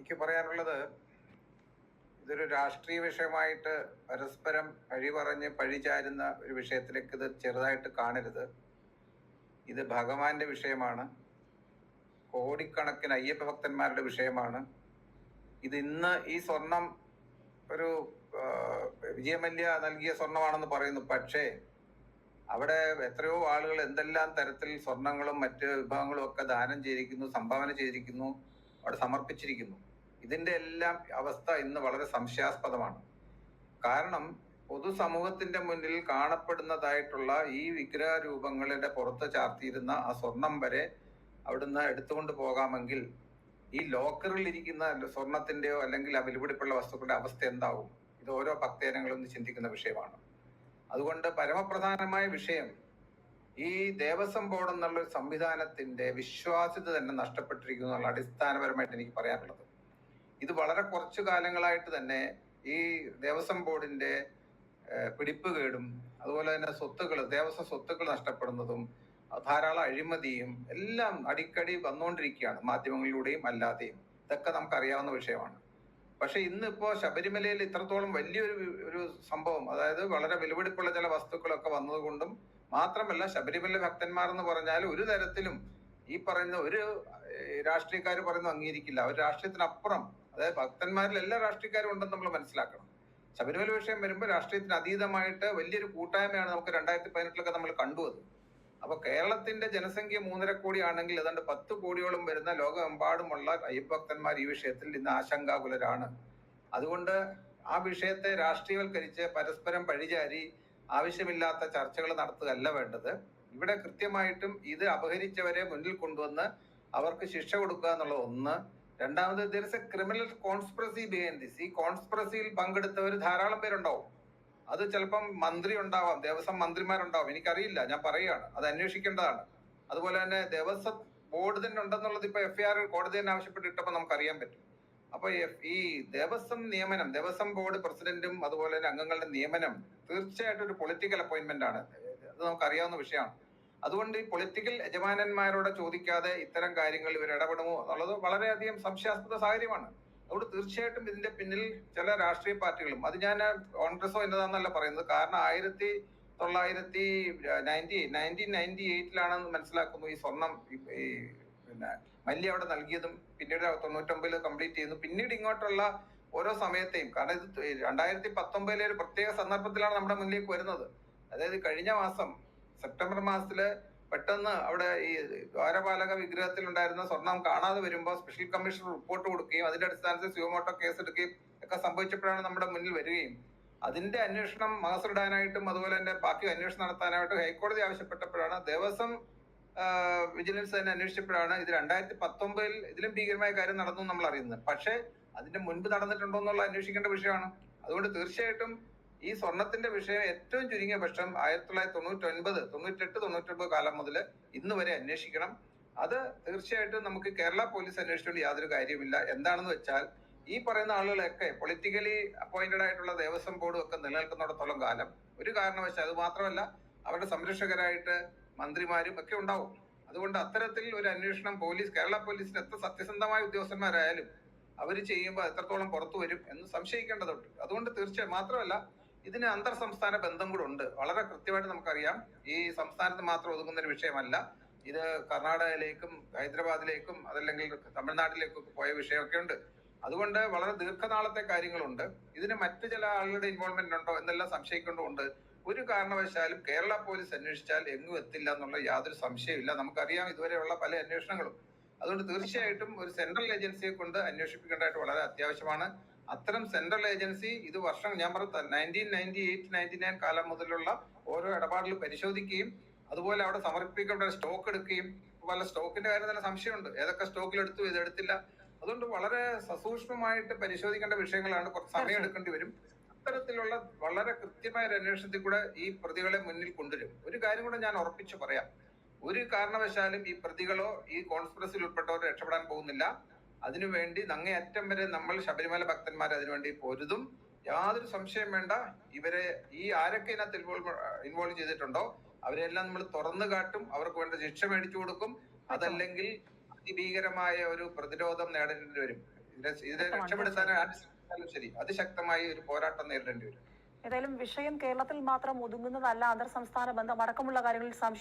എനിക്ക് പറയാനുള്ളത്, ഇതൊരു രാഷ്ട്രീയ വിഷയമായിട്ട് പരസ്പരം പഴി പഴിചാരുന്ന ഒരു വിഷയത്തിലേക്ക് ഇത് ചെറുതായിട്ട് കാണരുത്. ഇത് ഭഗവാന്റെ വിഷയമാണ്. കോടിക്കണക്കിന് അയ്യപ്പ ഭക്തന്മാരുടെ വിഷയമാണ്. ഇത് ഇന്ന് ഈ സ്വർണം ഒരു വിജയമല്യ നൽകിയ സ്വർണമാണെന്ന് പറയുന്നു. പക്ഷേ അവിടെ എത്രയോ ആളുകൾ എന്തെല്ലാം തരത്തിൽ സ്വർണങ്ങളും മറ്റ് വിഭവങ്ങളും ഒക്കെ ദാനം ചെയ്തിരിക്കുന്നു, സംഭാവന ചെയ്തിരിക്കുന്നു, അവിടെ സമർപ്പിച്ചിരിക്കുന്നു. ഇതിന്റെ എല്ലാം അവസ്ഥ ഇന്ന് വളരെ സംശയാസ്പദമാണ്. കാരണം പൊതുസമൂഹത്തിന്റെ മുന്നിൽ കാണപ്പെടുന്നതായിട്ടുള്ള ഈ വിഗ്രഹ രൂപങ്ങളുടെ പുറത്ത് ചാർത്തിയിരുന്ന ആ സ്വർണം വരെ അവിടുന്ന് എടുത്തുകൊണ്ട് പോകാമെങ്കിൽ ഈ ലോക്കറിൽ ഇരിക്കുന്ന സ്വർണത്തിന്റെയോ അല്ലെങ്കിൽ ആ വിലപിടിപ്പുള്ള വസ്തുക്കളുടെ അവസ്ഥ എന്താവും? ഇത് ഓരോ ഭക്തജനങ്ങളും ചിന്തിക്കുന്ന വിഷയമാണ്. അതുകൊണ്ട് പരമപ്രധാനമായ വിഷയം, ഈ ദേവസ്വം ബോർഡ് എന്നുള്ള ഒരു സംവിധാനത്തിന്റെ വിശ്വാസ്യത തന്നെ നഷ്ടപ്പെട്ടിരിക്കുന്നു എന്നുള്ള അടിസ്ഥാനപരമായിട്ട് എനിക്ക് പറയാനുള്ളത്. ഇത് വളരെ കുറച്ചു കാലങ്ങളായിട്ട് തന്നെ ഈ ദേവസ്വം ബോർഡിന്റെ പിടിപ്പുകേടും അതുപോലെ തന്നെ ദേവസ്വം സ്വത്തുക്കൾ നഷ്ടപ്പെടുന്നതും ധാരാളം അഴിമതിയും എല്ലാം അടിക്കടി വന്നുകൊണ്ടിരിക്കുകയാണ്, മാധ്യമങ്ങളിലൂടെയും അല്ലാതെയും. ഇതൊക്കെ നമുക്കറിയാവുന്ന വിഷയമാണ്. പക്ഷെ ഇന്നിപ്പോ ശബരിമലയിൽ ഇത്രത്തോളം വലിയൊരു സംഭവം, അതായത് വളരെ വിലപിടിപ്പുള്ള ചില വസ്തുക്കളൊക്കെ വന്നതുകൊണ്ടും മാത്രമല്ല, ശബരിമല ഭക്തന്മാർ എന്ന് പറഞ്ഞാൽ ഒരു തരത്തിലും ഈ പറയുന്ന ഒരു രാഷ്ട്രീയക്കാർ പറയുന്നത് അംഗീകരിക്കില്ല. അവർ രാഷ്ട്രീയത്തിനപ്പുറം, അതായത് ഭക്തന്മാരിൽ എല്ലാ രാഷ്ട്രീയക്കാരും ഉണ്ടെന്ന് നമ്മൾ മനസ്സിലാക്കണം. ശബരിമല വിഷയം വരുമ്പോൾ രാഷ്ട്രീയത്തിന് അതീതമായിട്ട് വലിയൊരു കൂട്ടായ്മയാണ് നമുക്ക് 2018 നമ്മൾ കണ്ടുവത്. അപ്പൊ കേരളത്തിന്റെ ജനസംഖ്യ 3.5 കോടി ആണെങ്കിൽ ഏതാണ്ട് 10 കോടിയോളം വരുന്ന ലോകമെമ്പാടുമുള്ള അയ്യപ്പഭക്തന്മാർ ഈ വിഷയത്തിൽ ഇന്ന് ആശങ്കാകുലരാണ്. അതുകൊണ്ട് ആ വിഷയത്തെ രാഷ്ട്രീയവൽക്കരിച്ച് പരസ്പരം പഴിചാരി ആവശ്യമില്ലാത്ത ചർച്ചകൾ നടത്തുകയല്ല വേണ്ടത്. ഇവിടെ കൃത്യമായിട്ടും ഇത് അപഹരിച്ചവരെ മുന്നിൽ കൊണ്ടുവന്ന് അവർക്ക് ശിക്ഷ കൊടുക്കുക എന്നുള്ളത് ഒന്ന്. രണ്ടാമത്, there is a criminal conspiracy behind this. ഈ കോൺസ്പിറസിയിൽ പങ്കെടുത്തവർ ധാരാളം പേരുണ്ടാവും. അത് ചിലപ്പം മന്ത്രി ഉണ്ടാവാം, ദേവസ്വം മന്ത്രിമാരുണ്ടാവും, എനിക്കറിയില്ല, ഞാൻ പറയുകയാണ്. അത് അന്വേഷിക്കേണ്ടതാണ്. അതുപോലെ തന്നെ ദേവസ്വം ബോർഡ് തന്നെ ഉണ്ടെന്നുള്ളത് ഇപ്പൊ FIR കോടതി തന്നെ ആവശ്യപ്പെട്ടിട്ടപ്പോൾ നമുക്കറിയാൻ പറ്റും. അപ്പൊ ഈ ദേവസ്വം നിയമനം, ദേവസ്വം ബോർഡ് പ്രസിഡന്റും അതുപോലെ തന്നെ അംഗങ്ങളുടെ നിയമനം തീർച്ചയായിട്ടും ഒരു പൊളിറ്റിക്കൽ അപ്പോയിന്റ്മെന്റ് ആണ്. അത് നമുക്കറിയാവുന്ന വിഷയമാണ്. അതുകൊണ്ട് ഈ പൊളിറ്റിക്കൽ യജമാനന്മാരോട് ചോദിക്കാതെ ഇത്തരം കാര്യങ്ങൾ ഇവർ ഇടപെടുമോ എന്നുള്ളത് വളരെയധികം സംശയാസ്പദ സാഹചര്യമാണ്. അതുകൊണ്ട് തീർച്ചയായിട്ടും ഇതിന്റെ പിന്നിൽ ചില രാഷ്ട്രീയ പാർട്ടികളും, അത് ഞാൻ കോൺഗ്രസോ എന്നതാന്നല്ല പറയുന്നത്, കാരണം 1998 മനസ്സിലാക്കുന്നു ഈ സ്വർണം മല്യ അവിടെ നൽകിയതും പിന്നീട് 99 കംപ്ലീറ്റ് ചെയ്യുന്നു. പിന്നീട് ഇങ്ങോട്ടുള്ള ഓരോ സമയത്തെയും, കാരണം ഇത് 2019 ഒരു പ്രത്യേക സന്ദർഭത്തിലാണ് നമ്മുടെ മുന്നിലേക്ക് വരുന്നത്. അതായത് കഴിഞ്ഞ മാസം സെപ്റ്റംബർ മാസത്തില് പെട്ടെന്ന് അവിടെ ഈ ദ്വാരപാലക വിഗ്രഹത്തിൽ ഉണ്ടായിരുന്ന സ്വർണം കാണാതെ വരുമ്പോൾ സ്പെഷ്യൽ കമ്മീഷണർ റിപ്പോർട്ട് കൊടുക്കുകയും അതിന്റെ അടിസ്ഥാനത്തിൽ സുയമോട്ടോ കേസ് എടുക്കുകയും ഒക്കെ സംഭവിച്ചപ്പോഴാണ് നമ്മുടെ മുന്നിൽ വരികയും അതിന്റെ അന്വേഷണം മാസറിടാനായിട്ടും അതുപോലെ തന്നെ ബാക്കി അന്വേഷണം നടത്താനായിട്ടും ഹൈക്കോടതി ആവശ്യപ്പെട്ടപ്പോഴാണ്, ദേവസ്വം വിജിലൻസ് തന്നെ അന്വേഷിച്ചപ്പോഴാണ് ഇത് 2019 ഇതിലും ഭീകരമായ കാര്യം നടന്നു നമ്മൾ അറിയുന്നത്. പക്ഷേ അതിന്റെ മുൻപ് നടന്നിട്ടുണ്ടോ എന്നുള്ള അന്വേഷിക്കേണ്ട വിഷയമാണ്. അതുകൊണ്ട് തീർച്ചയായിട്ടും ഈ സ്വർണത്തിന്റെ വിഷയം ഏറ്റവും ചുരുങ്ങിയ പക്ഷം 1999, 98, 99 കാലം മുതൽ ഇന്ന് വരെ അന്വേഷിക്കണം. അത് തീർച്ചയായിട്ടും നമുക്ക് കേരള പോലീസ് അന്വേഷിച്ചുകൊണ്ട് യാതൊരു കാര്യമില്ല. എന്താണെന്ന് വെച്ചാൽ ഈ പറയുന്ന ആളുകളൊക്കെ പൊളിറ്റിക്കലി അപ്പോയിന്റഡ് ആയിട്ടുള്ള ദേവസ്വം ബോർഡും ഒക്കെ നിലനിൽക്കുന്നിടത്തോളം കാലം ഒരു കാരണവശാൽ, അത് മാത്രമല്ല അവരുടെ സംരക്ഷകരായിട്ട് മന്ത്രിമാരും ഒക്കെ ഉണ്ടാവും. അതുകൊണ്ട് അത്തരത്തിൽ ഒരു അന്വേഷണം കേരള പോലീസിന് എത്ര സത്യസന്ധമായ ഉദ്യോഗസ്ഥന്മാരായാലും അവർ ചെയ്യുമ്പോൾ എത്രത്തോളം പുറത്തു വരും എന്ന് സംശയിക്കേണ്ടതുണ്ട്. അതുകൊണ്ട് തീർച്ചയായും മാത്രമല്ല, ഇതിന് അന്തർ സംസ്ഥാന ബന്ധം കൂടെ ഉണ്ട്. വളരെ കൃത്യമായിട്ട് നമുക്കറിയാം, ഈ സംസ്ഥാനത്ത് മാത്രം ഒതുങ്ങുന്ന ഒരു വിഷയമല്ല. ഇത് കർണാടകയിലേക്കും ഹൈദരാബാദിലേക്കും അതല്ലെങ്കിൽ തമിഴ്നാട്ടിലേക്കും പോയ വിഷയമൊക്കെ ഉണ്ട്. അതുകൊണ്ട് വളരെ ദീർഘനാളത്തെ കാര്യങ്ങളുണ്ട്. ഇതിന് മറ്റു ചില ആളുകളുടെ ഇൻവോൾവ്മെന്റ് ഉണ്ടോ എന്നെല്ലാം സംശയിക്കേണ്ടതുണ്ട്. ഒരു കാരണവശാലും കേരള പോലീസ് അന്വേഷിച്ചാൽ എങ്ങും എത്തില്ല എന്നുള്ള യാതൊരു സംശയമില്ല. നമുക്കറിയാം ഇതുവരെയുള്ള പല അന്വേഷണങ്ങളും. അതുകൊണ്ട് തീർച്ചയായിട്ടും ഒരു സെൻട്രൽ ഏജൻസിയെ കൊണ്ട് അന്വേഷിപ്പിക്കേണ്ടതായിട്ട് വളരെ അത്യാവശ്യമാണ്. അത്തരം സെൻട്രൽ ഏജൻസി ഇത് ഞാൻ പറഞ്ഞ 1998, 99 കാലം മുതലുള്ള ഓരോ ഇടപാടിൽ പരിശോധിക്കുകയും അതുപോലെ അവിടെ സമർപ്പിക്കേണ്ട സ്റ്റോക്ക് എടുക്കുകയും, പല സ്റ്റോക്കിന്റെ കാര്യം തന്നെ സംശയമുണ്ട്, ഏതൊക്കെ സ്റ്റോക്കിൽ എടുത്തു ഇതെടുത്തില്ല. അതുകൊണ്ട് വളരെ സസൂക്ഷ്മമായിട്ട് പരിശോധിക്കേണ്ട വിഷയങ്ങളാണ്. കുറച്ച് സമയം എടുക്കേണ്ടി വരും. അത്തരത്തിലുള്ള വളരെ കൃത്യമായ ഒരു അന്വേഷണത്തിൽ കൂടെ ഈ പ്രതികളെ മുന്നിൽ കൊണ്ടുവരും. ഒരു കാര്യം കൂടെ ഞാൻ ഉറപ്പിച്ചു പറയാം, ഒരു കാരണവശാലും ഈ പ്രതികളോ ഈ കോൺസ്പിറസിയിൽ ഉൾപ്പെട്ടവരോ രക്ഷപ്പെടാൻ പോകുന്നില്ല. അതിനുവേണ്ടി അങ്ങേയറ്റം വരെ നമ്മൾ ശബരിമല ഭക്തന്മാർ അതിനുവേണ്ടി പൊരുതും. യാതൊരു സംശയം വേണ്ട. ഇവരെ ഈ ആരൊക്കെ ഇതിനകത്ത് ഇൻവോൾവ് ചെയ്തിട്ടുണ്ടോ അവരെല്ലാം നമ്മൾ തുറന്നു കാട്ടും, അവർക്ക് വേണ്ട ശിക്ഷ മേടിച്ചു കൊടുക്കും. അതല്ലെങ്കിൽ അതിഭീകരമായ ഒരു പ്രതിരോധം നേടേണ്ടി വരും. ഇതിനെ രക്ഷപ്പെടുത്താൻ ശരി അതിശക്തമായി ഒരു പോരാട്ടം നേരിടേണ്ടി വരും. ഏതായാലും വിഷയം കേരളത്തിൽ മാത്രം ഒതുങ്ങുന്നതല്ല, അന്തർ സംസ്ഥാന ബന്ധം അടക്കമുള്ള കാര്യങ്ങളിൽ സംശയം